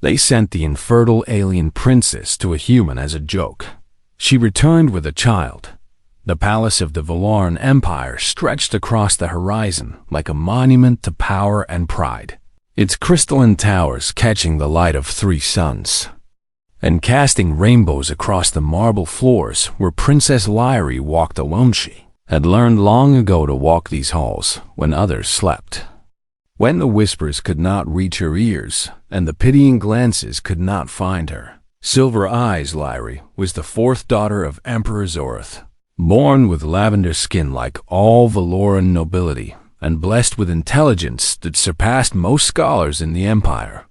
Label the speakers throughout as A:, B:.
A: They sent the infertile alien princess to a human as a joke. She returned with a child. The palace of the Valoran Empire stretched across the horizon like a monument to power and pride, its crystalline towers catching the light of 3 suns and casting rainbows across the marble floors where Princess Lyrie walked alone. She had learned long ago to walk these halls when others slept. When the whispers could not reach her ears and the pitying glances could not find her, Silver Eyes Lyrie was the 4th daughter of Emperor Zorth, born with lavender skin like all Valoran nobility and blessed with intelligence that surpassed most scholars in the Empire.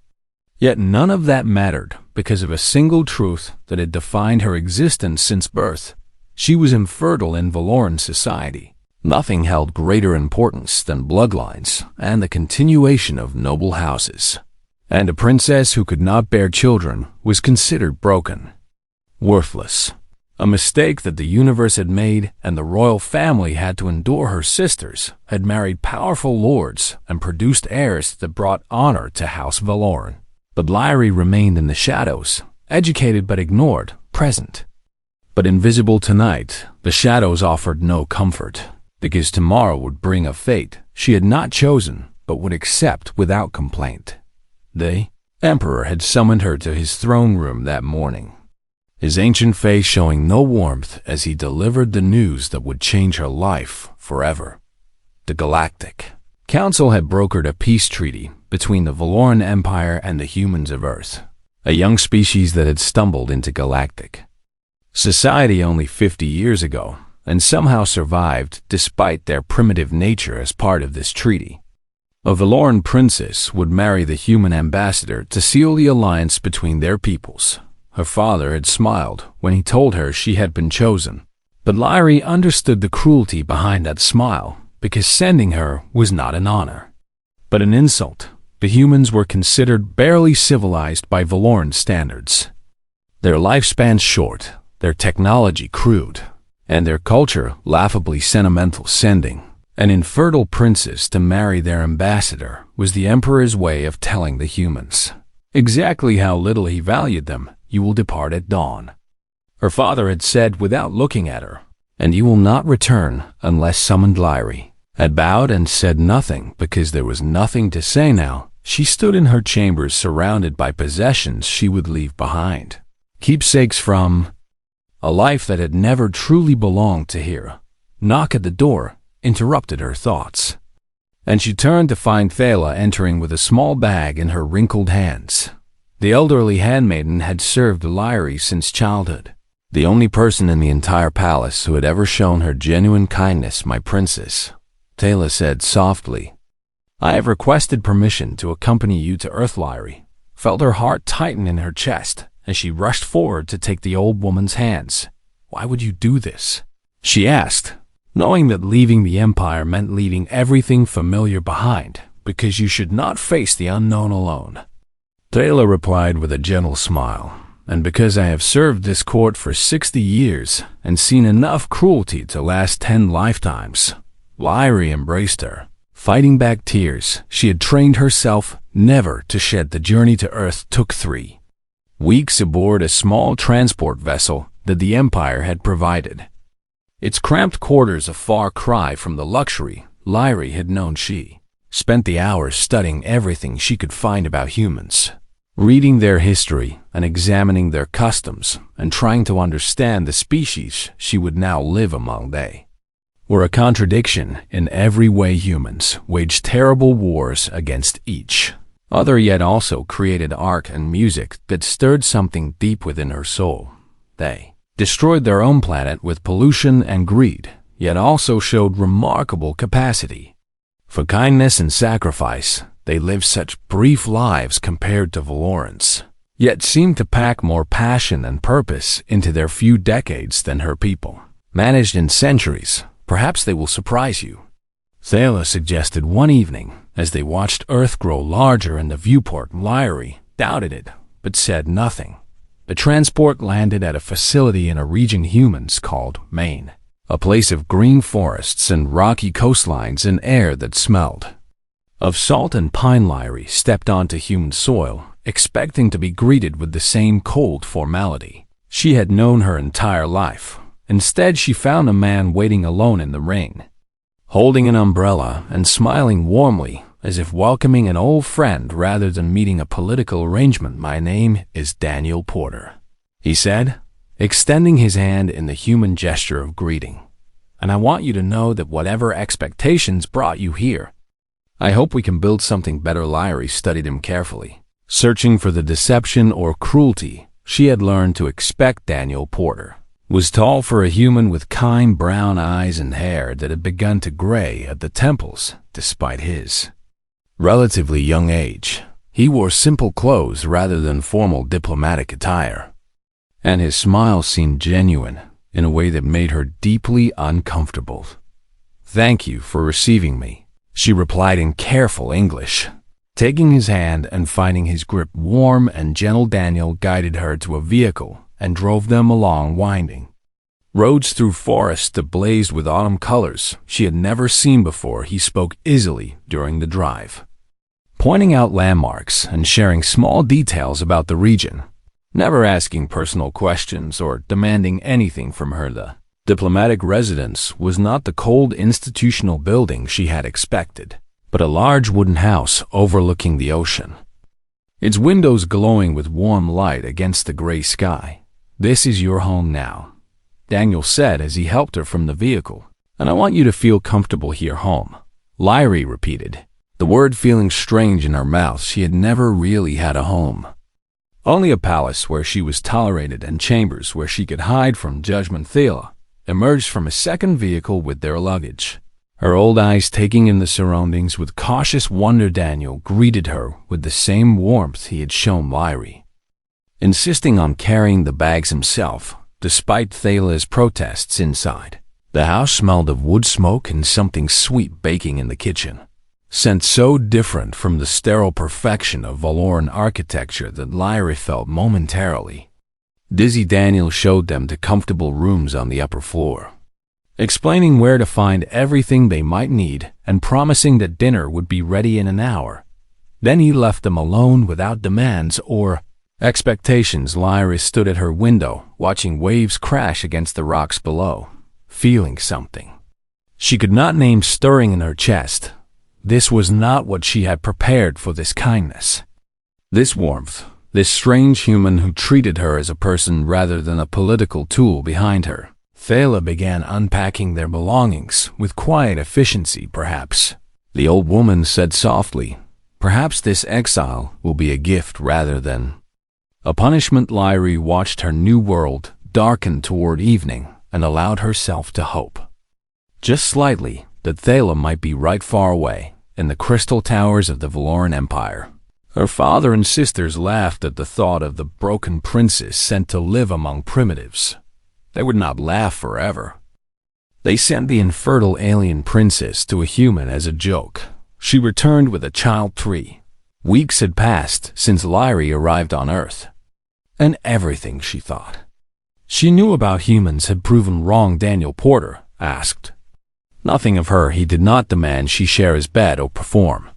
A: Yet none of that mattered because of a single truth that had defined her existence since birth. She was infertile in Valoran society. Nothing held greater importance than bloodlines and the continuation of noble houses. And a princess who could not bear children was considered broken, worthless, a mistake that the universe had made, and the royal family had to endure. Her sisters had married powerful lords and produced heirs that brought honor to House Valoran. But Lyrie remained in the shadows, educated but ignored, present. But invisible tonight, the shadows offered no comfort, because tomorrow would bring a fate she had not chosen but would accept without complaint. The Emperor had summoned her to his throne room that morning, his ancient face showing no warmth as he delivered the news that would change her life forever. The Galactic Council had brokered a peace treaty between the Valoran Empire and the humans of Earth, a young species that had stumbled into galactic society only 50 years ago and somehow survived despite their primitive nature. As part of this treaty, a Valoran princess would marry the human ambassador to seal the alliance between their peoples. Her father had smiled when he told her she had been chosen, but Lyrie understood the cruelty behind that smile, because sending her was not an honor, but an insult. The humans were considered barely civilized by Valoran standards. Their lifespans short, their technology crude, and their culture laughably sentimental. Sending an infertile princess to marry their ambassador was the Emperor's way of telling the humans exactly how little he valued them. You will depart at dawn, her father had said without looking at her, and you will not return unless summoned. Lyrie had bowed and said nothing because there was nothing to say now. She stood in her chambers surrounded by possessions she would leave behind, keepsakes from a life that had never truly belonged to her. Knock at the door interrupted her thoughts, and she turned to find Thala entering with a small bag in her wrinkled hands. The elderly handmaiden had served Lyrie since childhood, the only person in the entire palace who had ever shown her genuine kindness. My princess, Thala said softly, I have requested permission to accompany you to Earth. Lyrie felt her heart tighten in her chest as she rushed forward to take the old woman's hands. Why would you do this? She asked, knowing that leaving the Empire meant leaving everything familiar behind, because you should not face the unknown alone. Thala replied with a gentle smile, and because I have served this court for 60 years and seen enough cruelty to last 10 lifetimes. Lyrie embraced her, fighting back tears. She had trained herself never to shed. The journey to Earth took 3 weeks aboard a small transport vessel that the Empire had provided. Its cramped quarters a far cry from the luxury Lyrie had known. She spent the hours studying everything she could find about humans, reading their history and examining their customs and trying to understand the species she would now live among. They were a contradiction in every way. Humans waged terrible wars against each other, yet also created art and music that stirred something deep within her soul. They destroyed their own planet with pollution and greed, yet also showed remarkable capacity for kindness and sacrifice. They lived such brief lives compared to Valorans, yet seemed to pack more passion and purpose into their few decades than her people managed in centuries. Perhaps they will surprise you, Thala suggested one evening as they watched Earth grow larger in the viewport. Lyrie doubted it, but said nothing. The transport landed at a facility in a region humans called Maine, a place of green forests and rocky coastlines and air that smelled of salt and pine. Lyrie stepped onto human soil, expecting to be greeted with the same cold formality she had known her entire life. Instead, she found a man waiting alone in the rain, holding an umbrella and smiling warmly, as if welcoming an old friend rather than meeting a political arrangement. "My name is Daniel Porter," he said, extending his hand in the human gesture of greeting. "And I want you to know that whatever expectations brought you here, I hope we can build something better." Lyrie studied him carefully, searching for the deception or cruelty she had learned to expect. Daniel Porter was tall for a human, with kind brown eyes and hair that had begun to gray at the temples despite his relatively young age. He wore simple clothes rather than formal diplomatic attire, and his smile seemed genuine in a way that made her deeply uncomfortable. "Thank you for receiving me," she replied in careful English. Taking his hand and finding his grip warm and gentle, Daniel guided her to a vehicle and drove them along winding roads through forests that blazed with autumn colors she had never seen before. He spoke easily during the drive, pointing out landmarks and sharing small details about the region, never asking personal questions or demanding anything from her. The diplomatic residence was not the cold institutional building she had expected, but a large wooden house overlooking the ocean, its windows glowing with warm light against the gray sky. "This is your home now," Daniel said as he helped her from the vehicle. "And I want you to feel comfortable here." "Home," Lyrie repeated, the word feeling strange in her mouth. She had never really had a home. Only a palace where she was tolerated and chambers where she could hide from judgment. Thela emerged from a second vehicle with their luggage, her old eyes taking in the surroundings with cautious wonder. Daniel greeted her with the same warmth he had shown Lyrie, insisting on carrying the bags himself, despite Thela's protests inside. The house smelled of wood smoke and something sweet baking in the kitchen, scent so different from the sterile perfection of Valoran architecture that Lyrie felt momentarily dizzy. Daniel showed them to comfortable rooms on the upper floor, explaining where to find everything they might need and promising that dinner would be ready in an hour. Then he left them alone without demands or expectations. Lyrie stood at her window, watching waves crash against the rocks below, feeling something she could not name stirring in her chest. This was not what she had prepared for. This kindness, this warmth, this strange human who treated her as a person rather than a political tool behind her. Thela began unpacking their belongings with quiet efficiency. "Perhaps," the old woman said softly, "perhaps this exile will be a gift rather than a punishment." Lyrie watched her new world darken toward evening and allowed herself to hope, just slightly, that Thela might be right far away in the crystal towers of the Valoran Empire. Her father and sisters laughed at the thought of the broken princess sent to live among primitives. They would not laugh forever. They sent the infertile alien princess to a human as a joke. She returned with a child. 3 weeks had passed since Lyrie arrived on Earth, and everything she thought she knew about humans had proven wrong. Daniel Porter asked nothing of her. He did not demand she share his bed or perform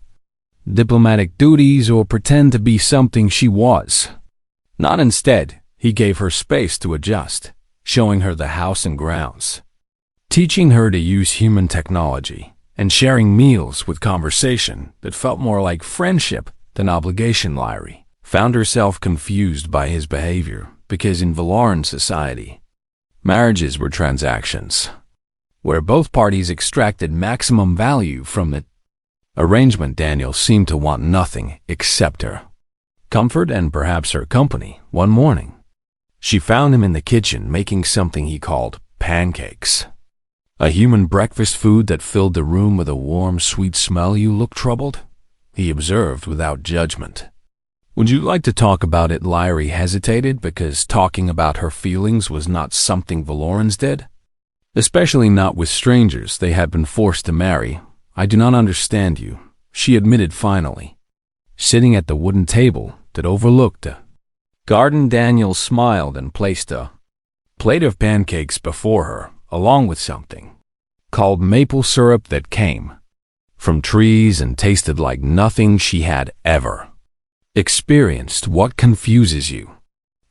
A: diplomatic duties or pretend to be something she was not. Instead, he gave her space to adjust, showing her the house and grounds, teaching her to use human technology, and sharing meals with conversation that felt more like friendship than obligation. Lyrie found herself confused by his behavior because in Valoran society, marriages were transactions where both parties extracted maximum value from the arrangement. Daniel seemed to want nothing except her comfort and perhaps her company. One morning, she found him in the kitchen making something he called pancakes, a human breakfast food that filled the room with a warm, sweet smell. "You look troubled," he observed without judgment. "Would you like to talk about it?" Lyrie hesitated because talking about her feelings was not something Valorans did, especially not with strangers they had been forced to marry. "I do not understand you," she admitted finally, sitting at the wooden table that overlooked a garden. Daniel smiled and placed a plate of pancakes before her, along with something called maple syrup that came from trees and tasted like nothing she had ever Experienced, what confuses you?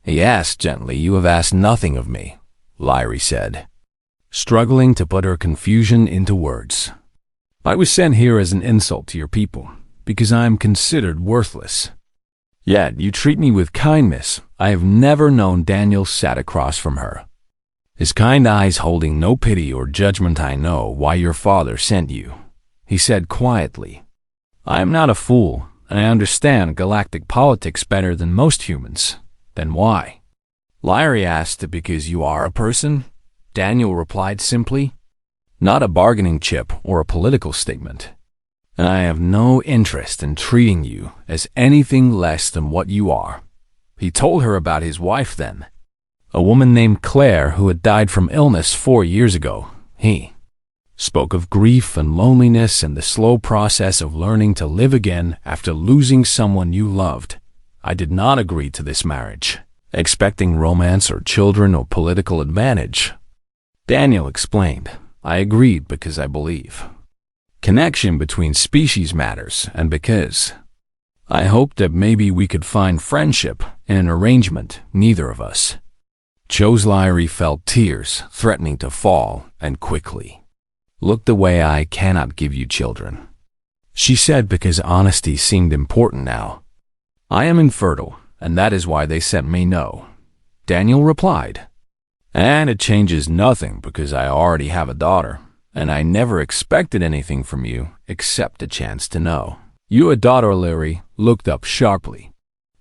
A: He asked gently. You have asked nothing of me, Lyrie said, struggling to put her confusion into words. I was sent here as an insult to your people, because I am considered worthless. Yet you treat me with kindness. I have never known. Daniel sat across from her, his kind eyes holding no pity or judgment. I know why your father sent you, he said quietly. I am not a fool, and I understand galactic politics better than most humans. Then why? Lyrie asked. Because you are a person, Daniel replied simply. Not a bargaining chip or a political statement. And I have no interest in treating you as anything less than what you are. He told her about his wife then, a woman named Claire who had died from illness 4 years ago. He spoke of grief and loneliness and the slow process of learning to live again after losing someone you loved. I did not agree to this marriage, expecting romance or children or political advantage. Daniel explained. I agreed because I believe connection between species matters, and because I hoped that maybe we could find friendship in an arrangement neither of us chose. Lyrie felt tears threatening to fall and quickly looked away. I cannot give you children, she said, because honesty seemed important now. I am infertile, and that is why they sent me. No, Daniel replied. And it changes nothing because I already have a daughter, and I never expected anything from you except a chance to know. You a daughter? Lyrie looked up sharply,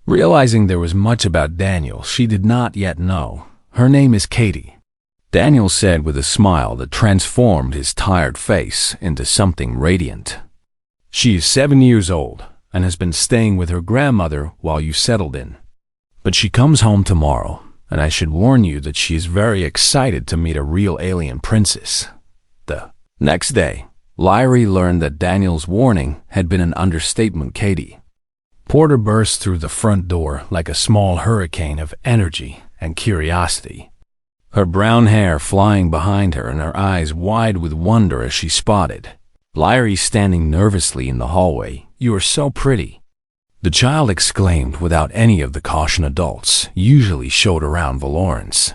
A: realizing there was much about Daniel she did not yet know. Her name is Katie, Daniel said with a smile that transformed his tired face into something radiant. She is 7 years old and has been staying with her grandmother while you settled in. But she comes home tomorrow, and I should warn you that she is very excited to meet a real alien princess. The next day, Lyrie learned that Daniel's warning had been an understatement. Katie Porter burst through the front door like a small hurricane of energy and curiosity, her brown hair flying behind her and her eyes wide with wonder as she spotted Lyrie standing nervously in the hallway. You are so pretty, the child exclaimed without any of the caution adults usually showed around Valorans.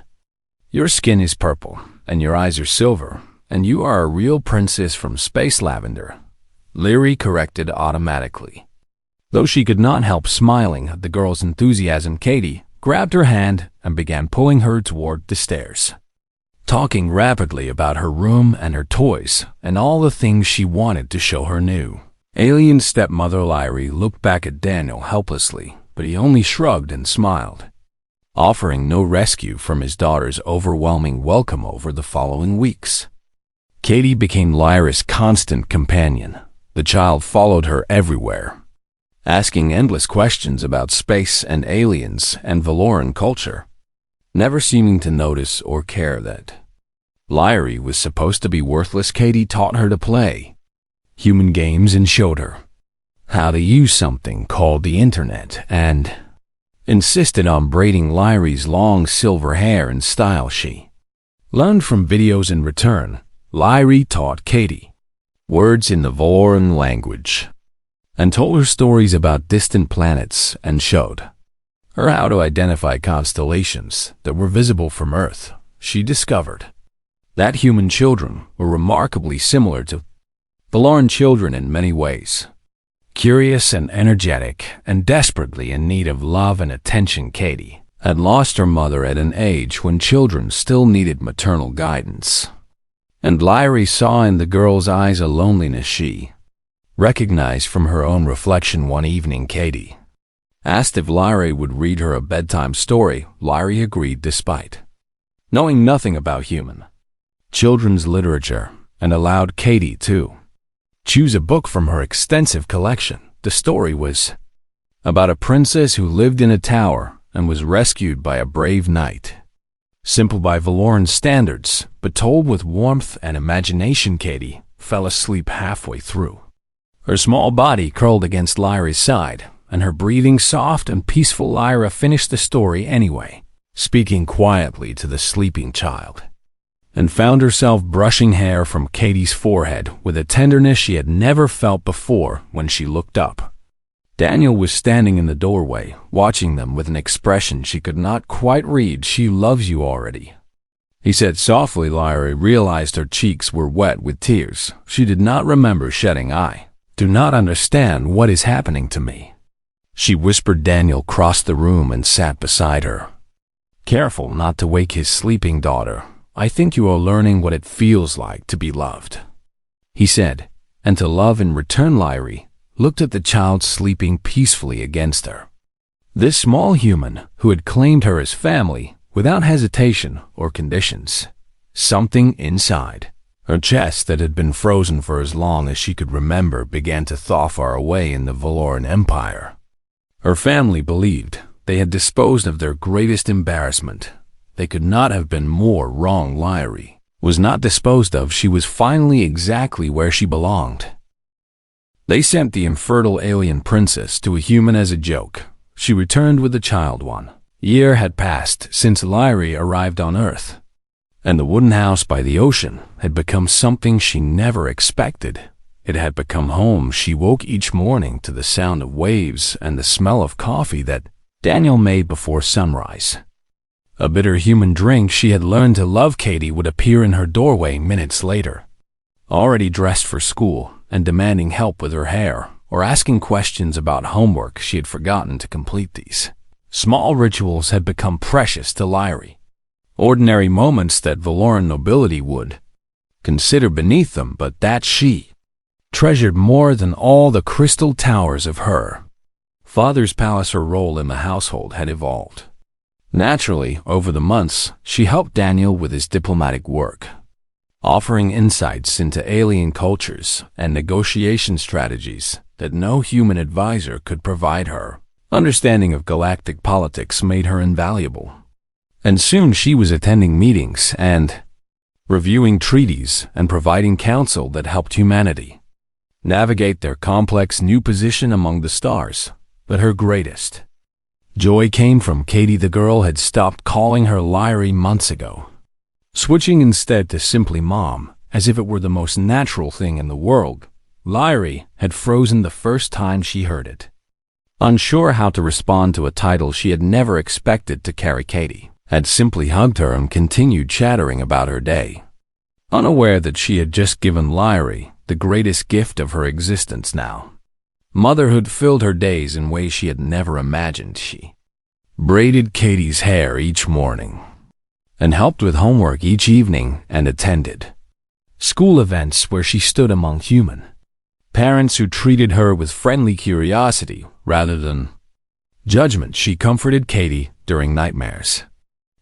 A: Your skin is purple, and your eyes are silver, and you are a real princess from Space Lavender, Lyrie corrected automatically. Though she could not help smiling at the girl's enthusiasm, Katie grabbed her hand and began pulling her toward the stairs, talking rapidly about her room and her toys and all the things she wanted to show her new alien stepmother. Lyrie looked back at Daniel helplessly, but he only shrugged and smiled, offering no rescue from his daughter's overwhelming welcome. Over the following weeks, Katie became Lyrie's constant companion. The child followed her everywhere, asking endless questions about space and aliens and Valoran culture, never seeming to notice or care that Lyrie was supposed to be worthless. Katie taught her to play human games and showed her how to use something called the internet, and insisted on braiding Lyrie's long silver hair in style she learned from videos. In return, Lyrie taught Katie words in the Valoran language and told her stories about distant planets and showed her how to identify constellations that were visible from Earth. She discovered that human children were remarkably similar to Valoran children in many ways, curious and energetic and desperately in need of love and attention. Katie had lost her mother at an age when children still needed maternal guidance, and Lyrie saw in the girl's eyes a loneliness she recognized from her own reflection. One evening, Katie asked if Lyrie would read her a bedtime story. Lyrie agreed despite knowing nothing about human children's literature, and allowed Katie to choose a book from her extensive collection. The story was about a princess who lived in a tower and was rescued by a brave knight. Simple by Valoran standards, but told with warmth and imagination. Katie fell asleep halfway through, her small body curled against Lyrie's side, and her breathing soft and peaceful. Lyra finished the story anyway, speaking quietly to the sleeping child, and found herself brushing hair from Katie's forehead with a tenderness she had never felt before. When she looked up, Daniel was standing in the doorway, watching them with an expression she could not quite read. "She loves you already," he said softly. Lyra realized her cheeks were wet with tears. She did not remember shedding. "I do not understand what is happening to me," she whispered. Daniel crossed the room and sat beside her, careful not to wake his sleeping daughter. "I think you are learning what it feels like to be loved," he said, "and to love in return." Lyra looked at the child sleeping peacefully against her. This small human who had claimed her as family without hesitation or conditions. Something inside her chest that had been frozen for as long as she could remember began to thaw far away in the Valoran Empire. Her family believed they had disposed of their greatest embarrassment. They could not have been more wrong. Lyra was not disposed of. She was finally exactly where she belonged. They sent the infertile alien princess to a human as a joke. She returned with the child. 1 year had passed since Lyra arrived on Earth, and the wooden house by the ocean had become something she never expected. It had become home. She woke each morning to the sound of waves and the smell of coffee that Daniel made before sunrise. A bitter human drink she had learned to love. Katie would appear in her doorway minutes later, already dressed for school and demanding help with her hair or asking questions about homework she had forgotten to complete. These small rituals had become precious to Lyra, ordinary moments that Valoran nobility would consider beneath them, but that she treasured more than all the crystal towers of her father's palace. Her role in the household had evolved naturally over the months. She helped Daniel with his diplomatic work, offering insights into alien cultures and negotiation strategies that no human advisor could provide. Her understanding of galactic politics made her invaluable, and soon she was attending meetings and reviewing treaties and providing counsel that helped humanity navigate their complex new position among the stars. But her greatest joy came from Katie. The girl had stopped calling her Lyra months ago, switching instead to simply Mom, as if it were the most natural thing in the world. Lyra had frozen the first time she heard it, unsure how to respond to a title she had never expected to carry. Katie had simply hugged her and continued chattering about her day, unaware that she had just given Lyra the greatest gift of her existence. Now, motherhood filled her days in ways she had never imagined. She braided Katie's hair each morning and helped with homework each evening and attended school events where she stood among human parents who treated her with friendly curiosity rather than judgment. She comforted Katie during nightmares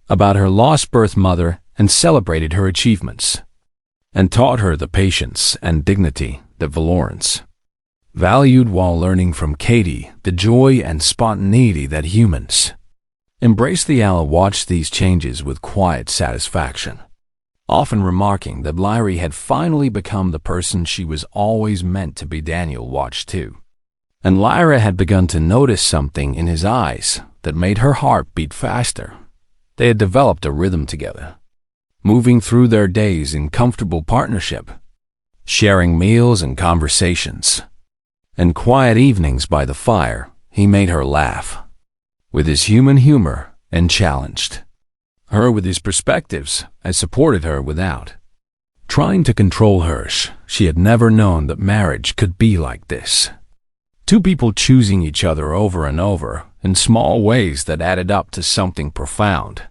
A: about her lost birth mother and celebrated her achievements, and taught her the patience and dignity that Valorans valued while learning from Katie the joy and spontaneity that humans embraced. The Ala watched these changes with quiet satisfaction, often remarking that Lyra had finally become the person she was always meant to be. Daniel watched too, and Lyra had begun to notice something in his eyes that made her heart beat faster. They had developed a rhythm together, moving through their days in comfortable partnership, sharing meals and conversations, and quiet evenings by the fire. He made her laugh with his human humor and challenged her with his perspectives and supported her without trying to control her. She had never known that marriage could be like this. Two people choosing each other over and over in small ways that added up to something profound.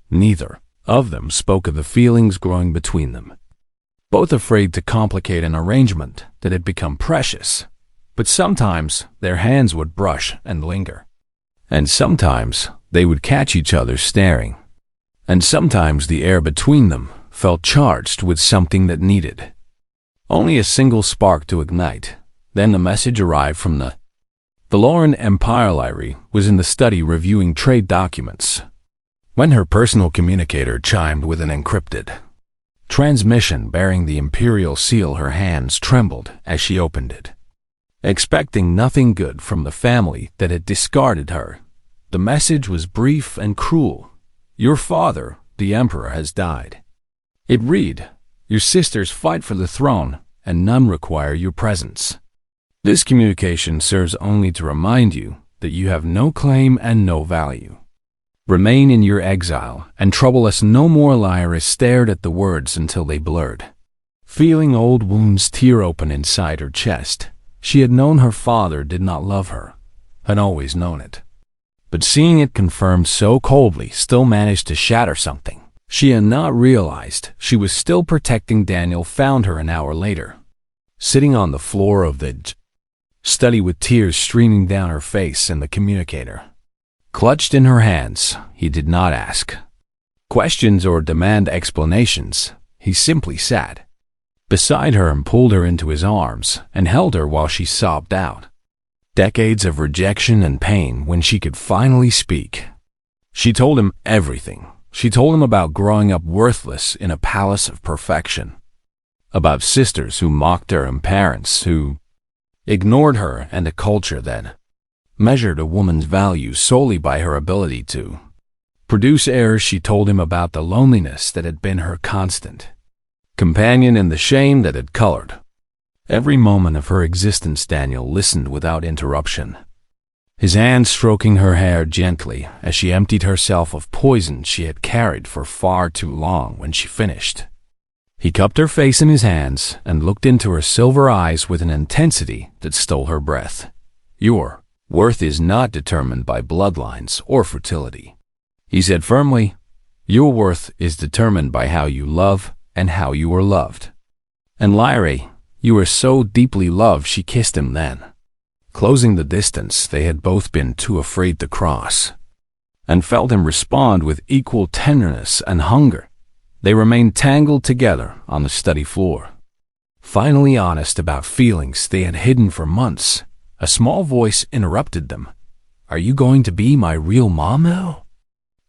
A: Neither of them spoke of the feelings growing between them, both afraid to complicate an arrangement that had become precious. But sometimes their hands would brush and linger, and sometimes they would catch each other staring, and sometimes the air between them felt charged with something that needed only a single spark to ignite. Then the message arrived from the Valoran Empire. Lyra was in the study reviewing trade documents when her personal communicator chimed with an encrypted transmission bearing the Imperial seal. Her hands trembled as she opened it, expecting nothing good from the family that had discarded her. The message was brief and cruel. "Your father, the Emperor, has died." It read, "Your sisters fight for the throne, and none require your presence." This communication serves only to remind you that you have no claim and no value. Remain in your exile and trouble us no more. Lyra stared at the words until they blurred. Feeling old wounds tear open inside her chest, she had known her father did not love her, had always known it. But seeing it confirmed so coldly still managed to shatter something. She had not realized she was still protecting Daniel. Found her an hour later, sitting on the floor of the study with tears streaming down her face and the communicator clutched in her hands. He did not ask questions or demand explanations. He simply sat beside her and pulled her into his arms and held her while she sobbed out decades of rejection and pain. When she could finally speak, she told him everything. She told him about growing up worthless in a palace of perfection, about sisters who mocked her and parents who ignored her, and a culture that measured a woman's value solely by her ability to produce heirs. She told him about the loneliness that had been her constant companion and the shame that had colored every moment of her existence. Daniel listened without interruption, his hand stroking her hair gently as she emptied herself of poison she had carried for far too long. When she finished, he cupped her face in his hands and looked into her silver eyes with an intensity that stole her breath. Your worth is not determined by bloodlines or fertility, he said firmly. Your worth is determined by how you love and how you are loved. And Lyra, you are so deeply loved. She kissed him then, closing the distance they had both been too afraid to cross, and felt him respond with equal tenderness and hunger. They remained tangled together on the study floor, finally honest about feelings they had hidden for months. A small voice interrupted them. Are you going to be my real mom now?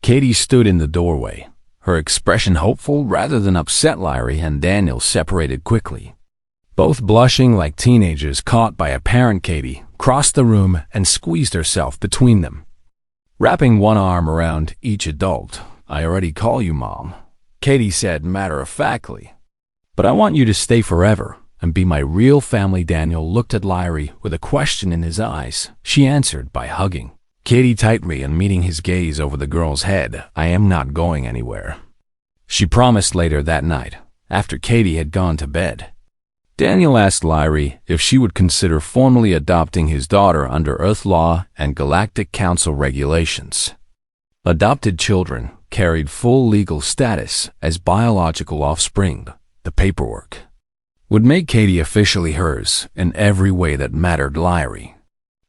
A: Katie stood in the doorway, her expression hopeful rather than upset. Lyra and Daniel separated quickly, both blushing like teenagers caught by a parent. Katie crossed the room and squeezed herself between them, wrapping one arm around each adult. I already call you Mom, Katie said matter-of-factly, but I want you to stay forever and be my real family. Daniel looked at Lyra with a question in his eyes. She answered by hugging Katie tightly and meeting his gaze over the girl's head. I am not going anywhere, she promised. Later that night, after Katie had gone to bed, Daniel asked Lyra if she would consider formally adopting his daughter under Earth law and Galactic Council regulations. Adopted children carried full legal status as biological offspring. The paperwork would make Katie officially hers in every way that mattered. Lyra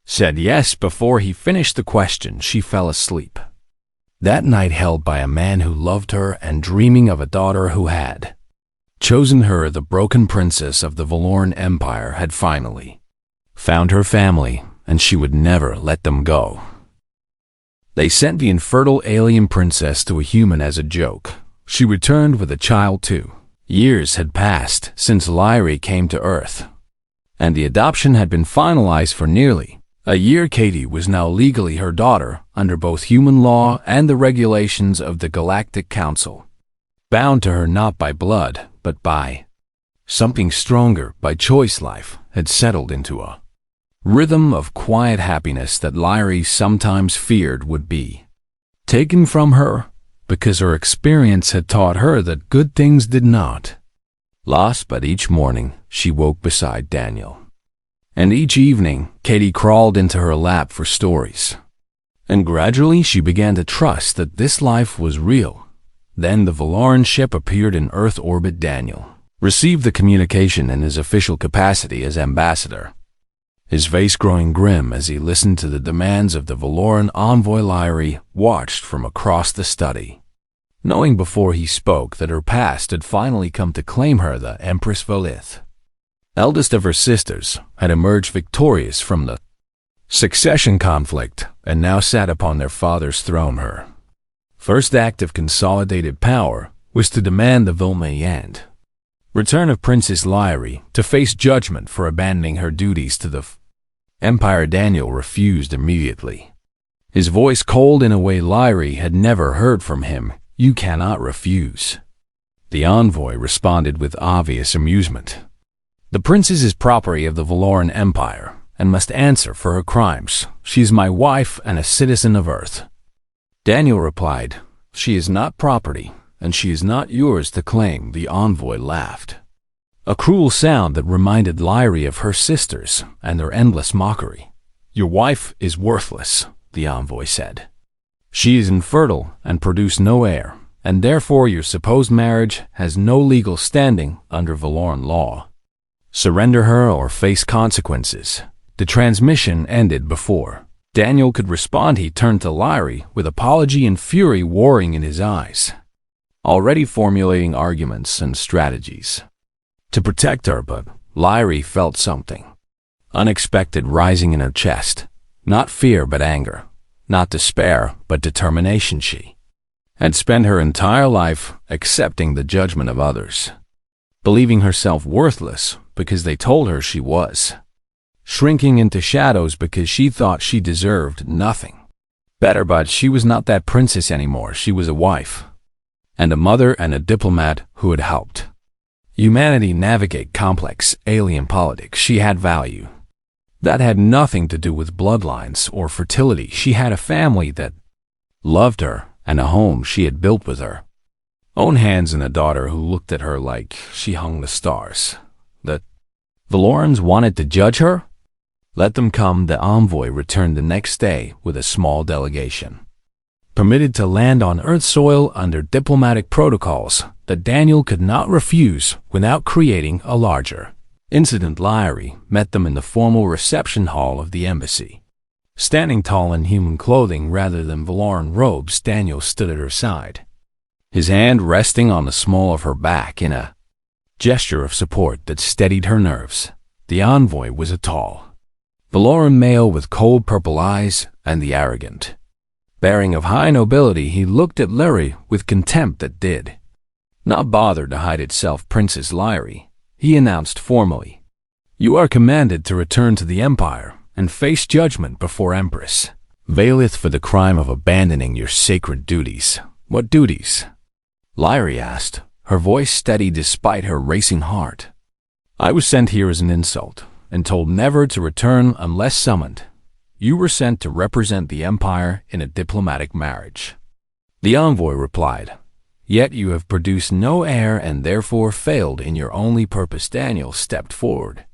A: said yes. Before he finished the question, she fell asleep. That night, held by a man who loved her and dreaming of a daughter who had chosen her, the broken princess of the Valoran Empire had finally found her family, and she would never let them go. They sent the infertile alien princess to a human as a joke. She returned with a child too. Years had passed since Lyra came to Earth, and the adoption had been finalized for nearly a year. Katie was now legally her daughter under both human law and the regulations of the Galactic Council, bound to her not by blood, but by something stronger, by choice. Life had settled into a rhythm of quiet happiness that Lyra sometimes feared would be taken from her, because her experience had taught her that good things did not last. But each morning she woke beside Daniel, and each evening Katie crawled into her lap for stories, and gradually she began to trust that this life was real. Then the Valoran ship appeared in Earth orbit. Daniel received the communication in his official capacity as ambassador, his face growing grim as he listened to the demands of the Valoran envoy. Lyra watched from across the study, knowing before he spoke that her past had finally come to claim her. The Empress Valith, eldest of her sisters, had emerged victorious from the succession conflict and now sat upon their father's throne. Her first act of consolidated power was to demand the Vilma and return of Princess Lyra to face judgment for abandoning her duties to the Empire. Daniel refused immediately, his voice cold in a way Lyra had never heard from him. You cannot refuse. The envoy responded with obvious amusement. The princess is property of the Valoran Empire and must answer for her crimes. She is my wife and a citizen of Earth. Daniel replied, "She is not property, and she is not yours to claim." The envoy laughed. A cruel sound that reminded Lyrie of her sisters and their endless mockery. "Your wife is worthless," the envoy said. "She is infertile and produces no heir, and therefore your supposed marriage has no legal standing under Valoran law. Surrender her or face consequences." The transmission ended before Daniel could respond. He turned to Lyrie with apology and fury warring in his eyes, already formulating arguments and strategies to protect her, but Lyrie felt something unexpected rising in her chest. Not fear but anger, not despair but determination. She had spent her entire life accepting the judgment of others, believing herself worthless because they told her she was, shrinking into shadows because she thought she deserved nothing better. But she was not that princess anymore. She was a wife and a mother and a diplomat who had helped humanity navigate complex alien politics. She had value that had nothing to do with bloodlines or fertility. She had a family that loved her and a home she had built with her own hands, and a daughter who looked at her like she hung the stars. The Valorans wanted to judge her? Let them come. The envoy returned the next day with a small delegation, permitted to land on Earth soil under diplomatic protocols that Daniel could not refuse without creating a larger incident. Lyrie met them in the formal reception hall of the embassy. Standing tall in human clothing rather than Valoran robes, Daniel stood at her side, his hand resting on the small of her back in a gesture of support that steadied her nerves. The envoy was a tall Valoran male with cold purple eyes and the arrogant bearing of high nobility. He looked at Lyrie with contempt that did not bother to hide itself. "Princess Lyrie," he announced formally, "you are commanded to return to the Empire and face judgment before Empress Valeth for the crime of abandoning your sacred duties." "What duties?" Lyrie asked, her voice steady despite her racing heart. "I was sent here as an insult and told never to return unless summoned. You were sent to represent the Empire in a diplomatic marriage," the envoy replied. "Yet you have produced no heir and therefore failed in your only purpose." Daniel stepped forward,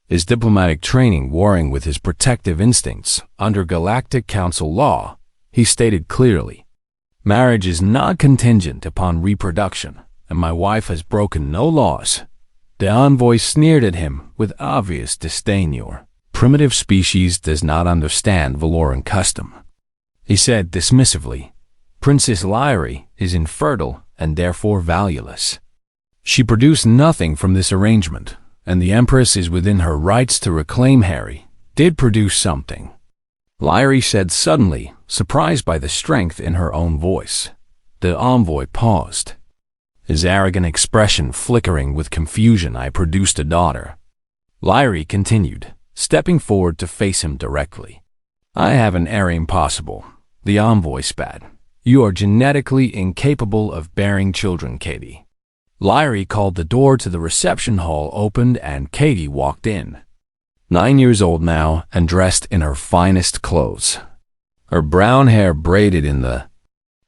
A: his diplomatic training warring with his protective instincts. "Under Galactic Council law," he stated clearly, "marriage is not contingent upon reproduction, and my wife has broken no laws." The envoy sneered at him with obvious disdain. "Your primitive species does not understand Valoran custom," he said dismissively. "Princess Lyrie is infertile and therefore valueless. She produced nothing from this arrangement, and the Empress is within her rights to reclaim Harry. Did produce something," Lyrie said suddenly, surprised by the strength in her own voice. The envoy paused, his arrogant expression flickering with confusion. "I produced a daughter," Lyrie continued, stepping forward to face him directly. "I have an heir impossible," the envoy spat. "You are genetically incapable of bearing children, Katie." Lyrie called. The door to the reception hall opened and Katie walked in, 9 years old now and dressed in her finest clothes, her brown hair braided in the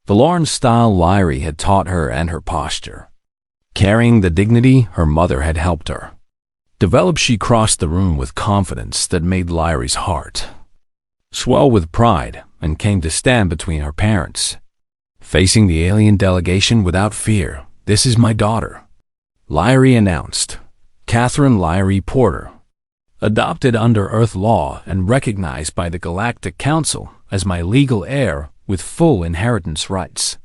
A: Valoran style Lyrie had taught her, and her posture carrying the dignity her mother had helped her develop. She crossed the room with confidence that made Lyrie's heart swell with pride and came to stand between her parents, facing the alien delegation without fear. "This is my daughter," Lyrie announced, "Catherine Lyrie Porter, adopted under Earth law and recognized by the Galactic Council as my legal heir with full inheritance rights."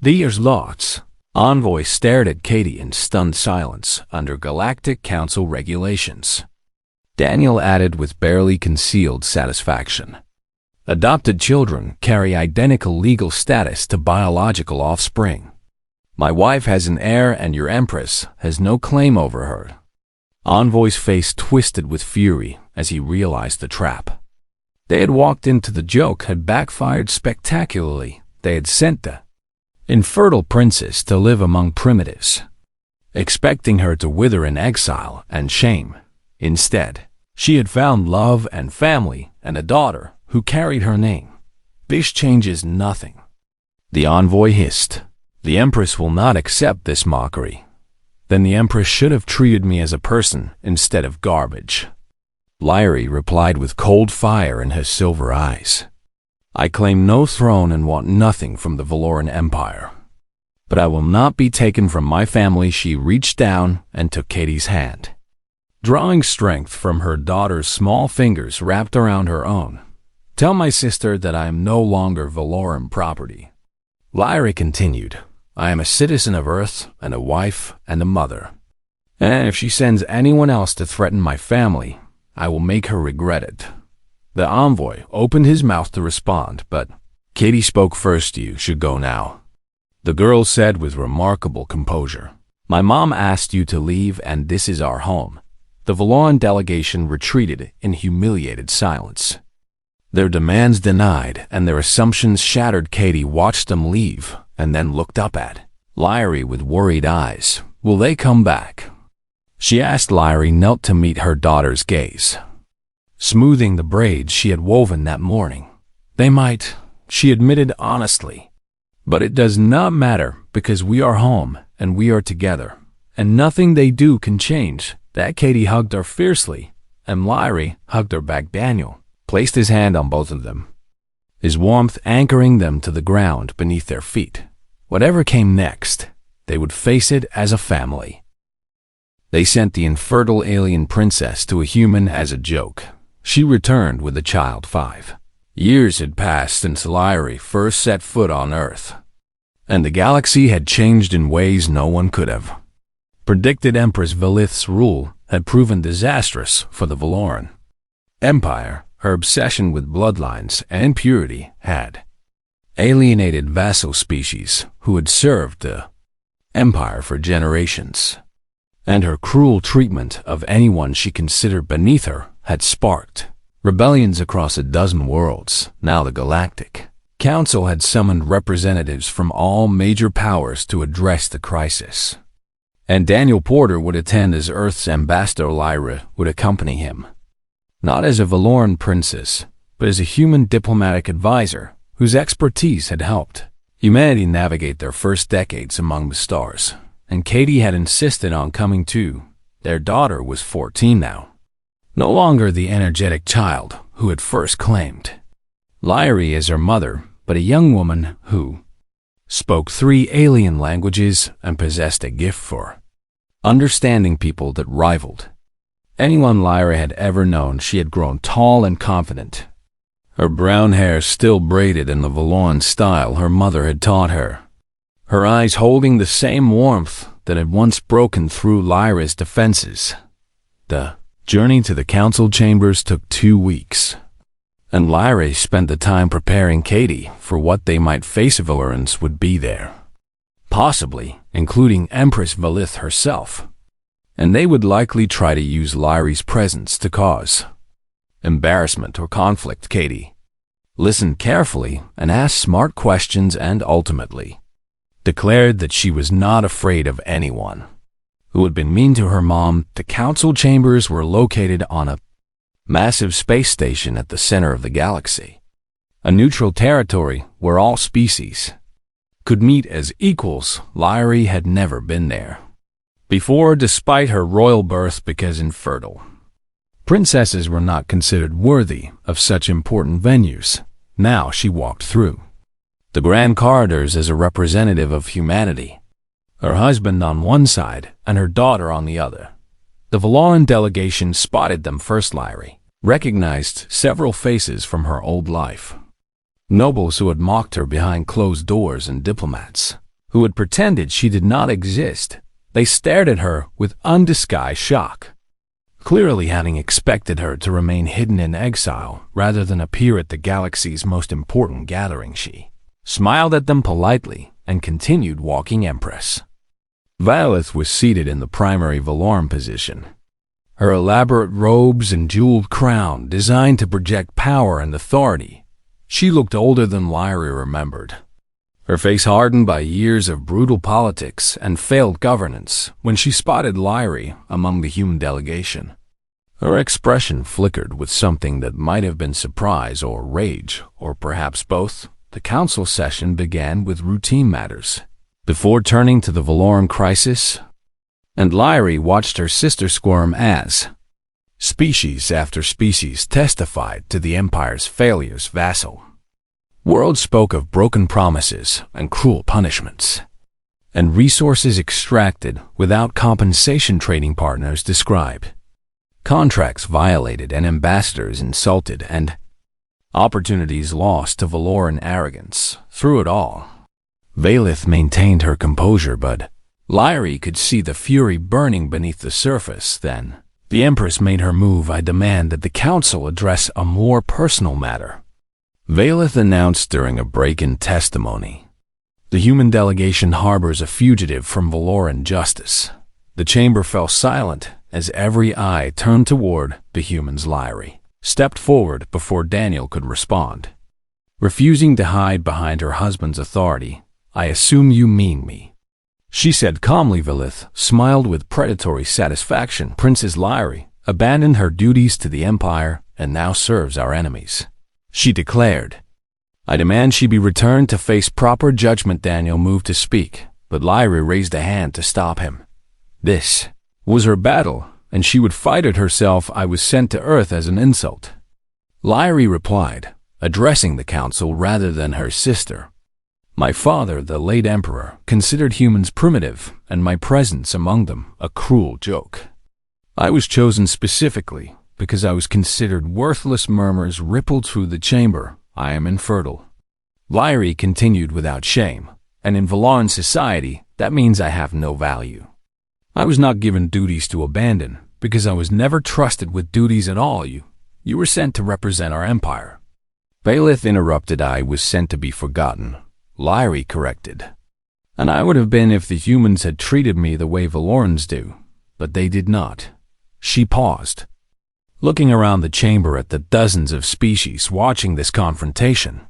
A: "These lots," envoy stared at Katie in stunned silence. "Under Galactic Council regulations," Daniel added with barely concealed satisfaction, "adopted children carry identical legal status to biological offspring. My wife has an heir and your Empress has no claim over her." Envoy's face twisted with fury as he realized the trap they had walked into. The joke had backfired spectacularly. They had sent the infertile princess to live among primitives, expecting her to wither in exile and shame. Instead, she had found love and family and a daughter who carried her name. This changes nothing. The envoy hissed. The Empress will not accept this mockery. Then the Empress should have treated me as a person instead of garbage. Lyrie replied with cold fire in her silver eyes. I claim no throne and want nothing from the Valoran Empire. But I will not be taken from my family. She reached down and took Katie's hand, drawing strength from her daughter's small fingers wrapped around her own. Tell my sister that I am no longer Valoran property. Lyrie continued. I am a citizen of Earth and a wife and a mother. And if she sends anyone else to threaten my family, I will make her regret it. The envoy opened his mouth to respond, but Katie spoke first. You should go now. The girl said with remarkable composure. My mom asked you to leave, and this is our home. The Valoran delegation retreated in humiliated silence. Their demands denied and their assumptions shattered. Katie watched them leave and then looked up at Lyrie with worried eyes. Will they come back? She asked. Lyrie knelt to meet her daughter's gaze, smoothing the braids she had woven that morning. They might, she admitted honestly. But it does not matter because we are home and we are together, and nothing they do can change that. Katie hugged her fiercely, and Lyrie hugged her back. Daniel placed his hand on both of them, his warmth anchoring them to the ground beneath their feet. Whatever came next, they would face it as a family. They sent the infertile alien princess to a human as a joke. She returned with a child. 5 years had passed since Lyrie first set foot on Earth, and the galaxy had changed in ways no one could have predicted. Empress Valith's rule had proven disastrous for the Valoran Empire. Her obsession with bloodlines and purity had alienated vassal species who had served the Empire for generations, and her cruel treatment of anyone she considered beneath her had sparked rebellions across a dozen worlds. Now the Galactic Council had summoned representatives from all major powers to address the crisis, and Daniel Porter would attend as Earth's ambassador. Lyra would accompany him, not as a Valoran princess, but as a human diplomatic advisor whose expertise had helped humanity navigate their first decades among the stars. And Katie had insisted on coming too. Their daughter was 14 now, no longer the energetic child who had first claimed Lyrie as her mother, but a young woman who spoke 3 alien languages and possessed a gift for understanding people that rivaled anyone Lyrie had ever known. She had grown tall and confident, her brown hair still braided in the Valoran style her mother had taught her, her eyes holding the same warmth that had once broken through Lyrie's defenses. The journey to the council chambers took 2 weeks, and Lyrie spent the time preparing Katie for what they might face. Valorans would be there, possibly including Empress Valith herself, and they would likely try to use Lyrie's presence to cause embarrassment or conflict. Katie listened carefully and asked smart questions, and ultimately declared that she was not afraid of anyone who had been mean to her mom. The council chambers were located on a massive space station at the center of the galaxy, a neutral territory where all species could meet as equals. Lyrie had never been there before, despite her royal birth, because infertile princesses were not considered worthy of such important venues. Now she walked through the grand corridors as a representative of humanity, her husband on one side and her daughter on the other. The Valoran delegation spotted them first. Lyrie recognized several faces from her old life, nobles who had mocked her behind closed doors and diplomats who had pretended she did not exist. They stared at her with undisguised shock, clearly having expected her to remain hidden in exile rather than appear at the galaxy's most important gathering. She smiled at them politely and continued walking. Empress Valith was seated in the primary Valoran position, her elaborate robes and jeweled crown designed to project power and authority. She looked older than Lyrie remembered, her face hardened by years of brutal politics and failed governance when she spotted Lyrie among the human delegation. Her expression flickered with something that might have been surprise or rage, or perhaps both. The council session began with routine matters, before turning to the Valoran crisis, and Lyrie watched her sister squirm as species after species testified to the Empire's failures. Vassal worlds spoke of broken promises and cruel punishments, and resources extracted without compensation. Trading partners described contracts violated and ambassadors insulted, and opportunities lost to Valoran arrogance. Through it all, Valith maintained her composure, but Lyrie could see the fury burning beneath the surface. Then the Empress made her move. "I demand that the Council address a more personal matter," Valith announced during a break-in testimony. "The human delegation harbors a fugitive from Valoran justice." The chamber fell silent as every eye turned toward the humans. Lyrie stepped forward before Daniel could respond, refusing to hide behind her husband's authority. "I assume you mean me," she said calmly. Valith smiled with predatory satisfaction. "Princess Lyrie abandoned her duties to the Empire and now serves our enemies," she declared. "I demand she be returned to face proper judgment." Daniel moved to speak, but Lyrie raised a hand to stop him. This was her battle, and she would fight it herself. "I was sent to Earth as an insult," Lyrie replied, addressing the council rather than her sister. "My father, the late Emperor, considered humans primitive, and my presence among them a cruel joke. I was chosen specifically because I was considered worthless." Murmurs rippled through the chamber. "I am infertile," Lyrie continued without shame, "and in Valoran society, that means I have no value. I was not given duties to abandon, because I was never trusted with duties at all. You were sent to represent our empire." Valith interrupted. "I was sent to be forgotten," Lyrie corrected. "And I would have been if the humans had treated me the way Valorans do, but they did not." She paused, looking around the chamber at the dozens of species watching this confrontation.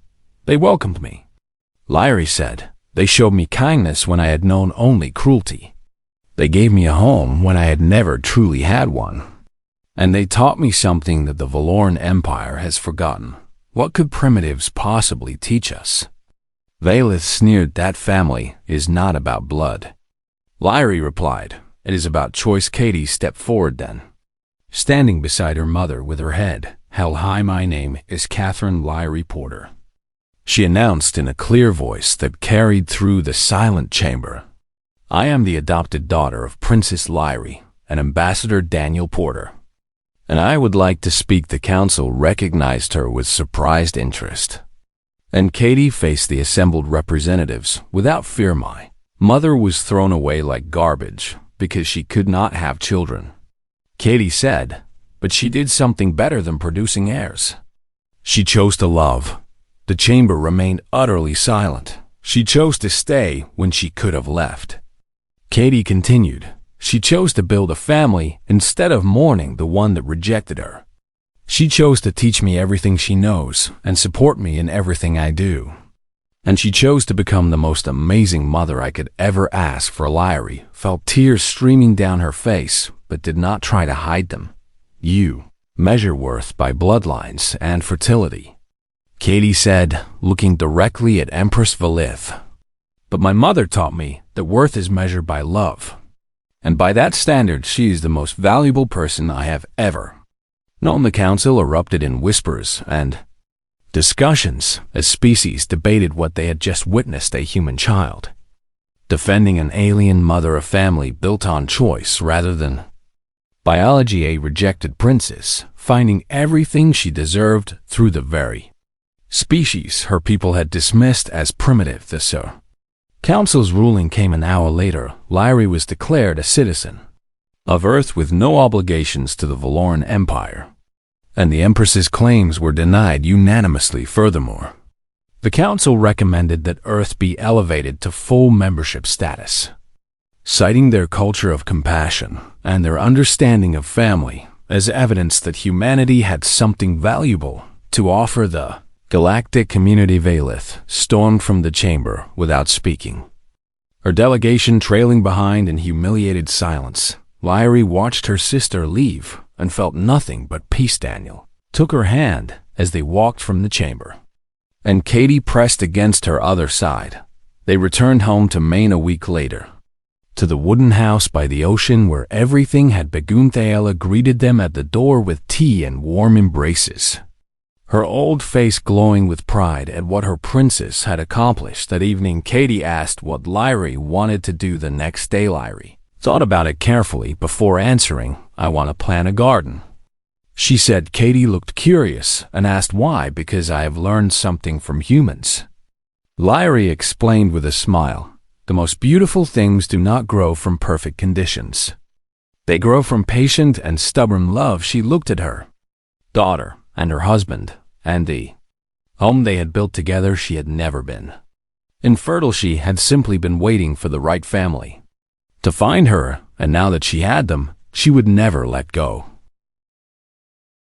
A: "They welcomed me," Lyrie said. "They showed me kindness when I had known only cruelty. They gave me a home when I had never truly had one. And they taught me something that the Valoran Empire has forgotten. What could primitives possibly teach us?" Valith sneered. "That family is not about blood," Lyrie replied. "It is about choice." Katie stepped forward then, standing beside her mother with her head held high. "My name is Catherine Lyrie Porter," she announced in a clear voice that carried through the silent chamber. "I am the adopted daughter of Princess Lyrie and Ambassador Daniel Porter, and I would like to speak." The council recognized her with surprised interest, and Katie faced the assembled representatives without fear. "My mother was thrown away like garbage because she could not have children," Katie said, "but she did something better than producing heirs. She chose to love." The chamber remained utterly silent. "She chose to stay when she could have left," Katie continued. "She chose to build a family instead of mourning the one that rejected her. She chose to teach me everything she knows and support me in everything I do. And she chose to become the most amazing mother I could ever ask for." Lyrie felt tears streaming down her face, but did not try to hide them. "You measure worth by bloodlines and fertility," Katie said, looking directly at Empress Valith. "But my mother taught me that worth is measured by love. And by that standard, she is the most valuable person I have ever known." The council erupted in whispers and discussions as species debated what they had just witnessed: a human child defending an alien mother, a family built on choice rather than biology, a rejected princess finding everything she deserved through the very species her people had dismissed as primitive. The council's ruling came an hour later. Lyrie was declared a citizen of Earth with no obligations to the Valoran Empire, and the Empress's claims were denied unanimously. Furthermore, the council recommended that Earth be elevated to full membership status, citing their culture of compassion and their understanding of family as evidence that humanity had something valuable to offer. The Galactic Community Valith stormed from the chamber without speaking. Her delegation trailing behind in humiliated silence, Lyrie watched her sister leave and felt nothing but peace. Daniel took her hand as they walked from the chamber, and Katie pressed against her other side. They returned home to Maine a week later, to the wooden house by the ocean where everything had begun. Thaela greeted them at the door with tea and warm embraces, her old face glowing with pride at what her princess had accomplished that evening. Katie asked what Lyrie wanted to do the next day. Lyrie thought about it carefully before answering, "I want to plant a garden," she said. Katie looked curious and asked why. "Because I have learned something from humans," Lyrie explained with a smile. "The most beautiful things do not grow from perfect conditions. They grow from patient and stubborn love." She looked at her daughter and her husband, and the home they had built together. She had never been infertile. She had simply been waiting for the right family to find her, and now that she had them, she would never let go.